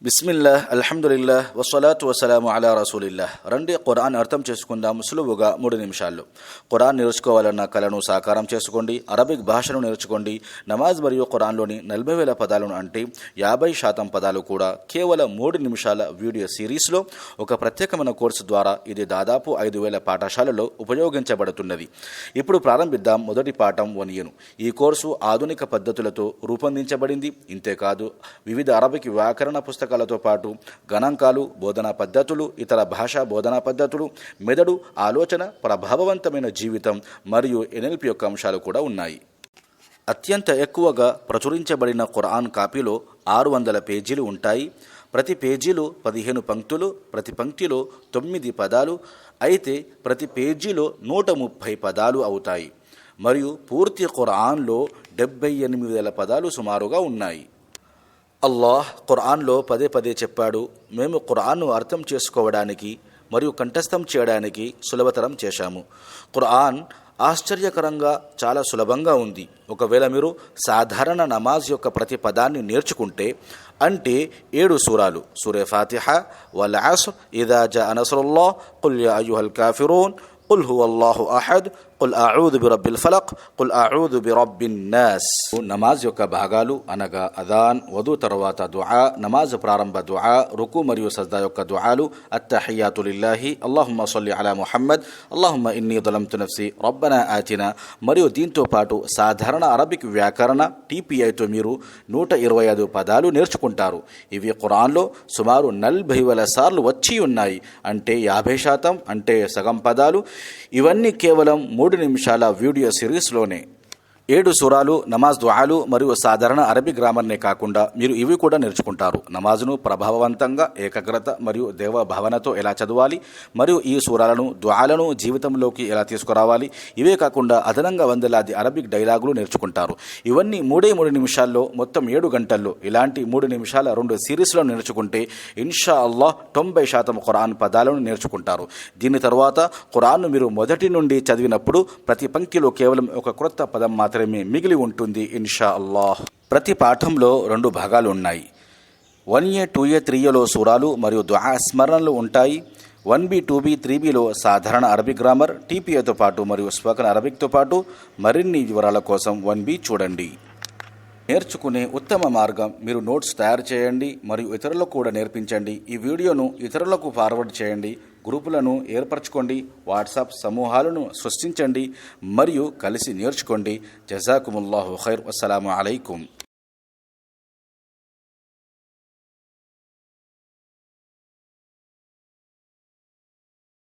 బిస్మిల్లాహ్ అల్హమ్దులిల్లాహ్ వస్సలాతు వస్సలాము అలా రసూలిల్లాహ్. రండి ఖురాన్ అర్థం చేసుకుందాం సులువుగా 3 నిమిషాల్లో. ఖురాన్ నేర్చుకోవాలన్న కలను సాకారం చేసుకోండి. అరబిక్ భాషను నేర్చుకోండి. నమాజ్ మరియు ఖురాన్లోని 40,000 పదాలను అంటే 50% పదాలు కూడా కేవలం 3 నిమిషాల వీడియో సిరీస్లో ఒక ప్రత్యేకమైన కోర్సు ద్వారా ఇది దాదాపు 5,000 పాఠశాలలో ఉపయోగించబడుతున్నది. ఇప్పుడు ప్రారంభిద్దాం. మొదటి పాఠం వనియను. ఈ కోర్సు ఆధునిక పద్ధతులతో రూపొందించబడింది. ఇంతేకాదు వివిధ అరబిక్ వ్యాకరణ పుస్తకాలతో పాటు గణాంకాలు, బోధనా పద్ధతులు, ఇతర భాషా బోధనా పద్ధతులు, మెదడు, ఆలోచన, ప్రభావవంతమైన జీవితం మరియు ఎన్ఎల్పి యొక్క అంశాలు కూడా ఉన్నాయి. అత్యంత ఎక్కువగా ప్రచురించబడిన ఖురాన్ కాపీలో 600 పేజీలు ఉంటాయి. ప్రతి పేజీలో 15 పంక్తులు, ప్రతి పంక్తిలో 9 పదాలు అయితే ప్రతి పేజీలో 130 పదాలు అవుతాయి. మరియు పూర్తి ఖురాన్లో 78,000 పదాలు సుమారుగా ఉన్నాయి. అల్లాహ్ ఖురాన్లో పదే పదే చెప్పాడు, మేము ఖురాన్ను అర్థం చేసుకోవడానికి మరియు కంఠస్థం చేయడానికి సులభతరం చేశాము. ఖురాన్ ఆశ్చర్యకరంగా చాలా సులభంగా ఉంది. ఒకవేళ మీరు సాధారణ నమాజ్ యొక్క ప్రతి పదాన్ని నేర్చుకుంటే, అంటే 7 సూరాలు, సూరే ఫాతిహా, వల్ అస్ర్, ఇదా జా నస్రుల్లాహ్, ఖుల్ యా అయ్యుహల్ కాఫిరూన్, قل هو الله أحد قل أعوذ برب الفلق قل أعوذ برب الناس. నమాజ్ యొక్క భాగాలు అనగా అదాన్, వదు తర్వాత దుఆ, నమాజ్ ప్రారంభ దుఆ, రుకు మరియు సజ్దా యొక్క దుఆలు, అత్తహియాతు లిల్లాహి, అల్లాహుమ్మ సల్లి అలా ముహమ్మద్, అల్లాహుమ్మ ఇన్నీ ظلمت నఫ్సి, రబ్బనా ఆతినా మరియు దీంతో పాటు సాధారణ అరబిక్ వ్యాకరణ టీపీఐతో మీరు 125 పదాలు నేర్చుకుంటారు. ఇవి ఖురాన్లో సుమారు 40,000 సార్లు వచ్చి ఉన్నాయి. అంటే 50%, అంటే సగం పదాలు. ఇవన్నీ కేవలం 3 నిమిషాల వీడియో సిరీస్లోనే. 7 సూరాలు, నమాజ్ దుఆలు మరియు సాధారణ అరబీ గ్రామర్నే కాకుండా మీరు ఇవి కూడా నేర్చుకుంటారు. నమాజ్ను ప్రభావవంతంగా, ఏకాగ్రత మరియు దేవ భావనతో ఎలా చదవాలి మరియు ఈ సూరాలను, దుఆలను జీవితంలోకి ఎలా తీసుకురావాలి. ఇవే కాకుండా అదనంగా వందలాది అరబిక్ డైలాగులు నేర్చుకుంటారు. ఇవన్నీ 3 నిమిషాల్లో, మొత్తం 7 గంటల్లో ఇలాంటి 3 నిమిషాల 2 సిరీస్లో నేర్చుకుంటే ఇన్షా అల్లాహ్ 90% ఖురాన్ పదాలను నేర్చుకుంటారు. దీని తర్వాత ఖురాన్ను మీరు మొదటి నుండి చదివినప్పుడు ప్రతి పంక్తిలో కేవలం ఒక క్రొత్త పదం మాత్రమే మిగిలి ఉంటుంది ఇన్షా అల్లాహ్. ప్రతి పాఠంలో 2 భాగాలు ఉన్నాయి. 1A, 2A, 3Aలో సూరాలు మరియు దుఆ స్మరణలు ఉంటాయి. 1B, 2B, 3Bలో సాధారణ అరబిక్ గ్రామర్ టీపీఏతో పాటు మరియు స్పోకెన్ అరబిక్తో పాటు. మరిన్ని వివరాల కోసం 1B చూడండి. నేర్చుకునే ఉత్తమ మార్గం, మీరు నోట్స్ తయారు చేయండి మరియు ఇతరులకు కూడా నేర్పించండి. ఈ వీడియోను ఇతరులకు ఫార్వర్డ్ చేయండి. గ్రూపులను ఏర్పరచుకోండి. వాట్సాప్ సమూహాలను సృష్టించండి మరియు కలిసి నేర్చుకోండి. జజాకుముల్లాహు ఖైర్. అస్సలాము అలైకుం.